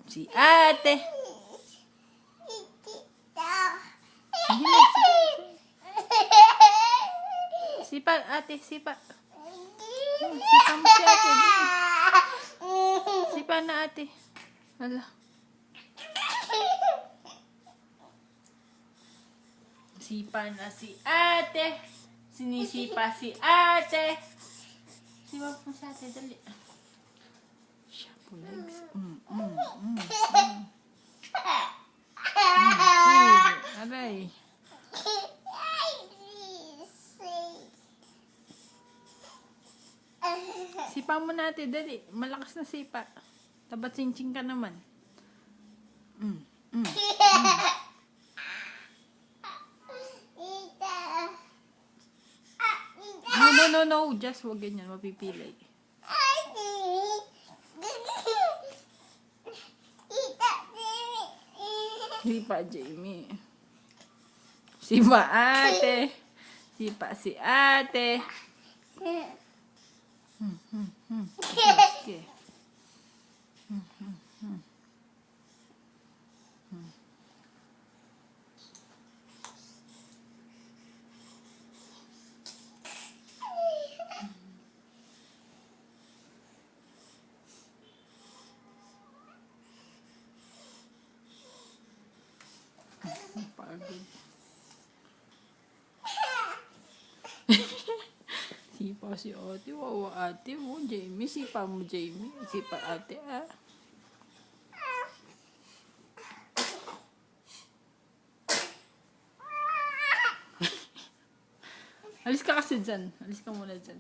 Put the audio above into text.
Si ate. Sipa, ate, sipa. Sipa mo si ate. Sipa na ate. Hala. Sipa na si ate. Sinisipa si ate. Sipa mo si ate, dali. Siya po legs. Sige, aray. Sipa mo natin, dali. Malakas na sipa. Tabat sing-sing ka naman. No. Just wag ganyan. Mapipilay. Sipa, Jamie. Sipa, ate. Sipa, si ate. Sige. Pagod. Sipa si ate. Wawa ate mo, Jamie. Sipa mo, Jamie. Sipa ate, ah. Alis ka kasi dyan. Alis ka muna dyan.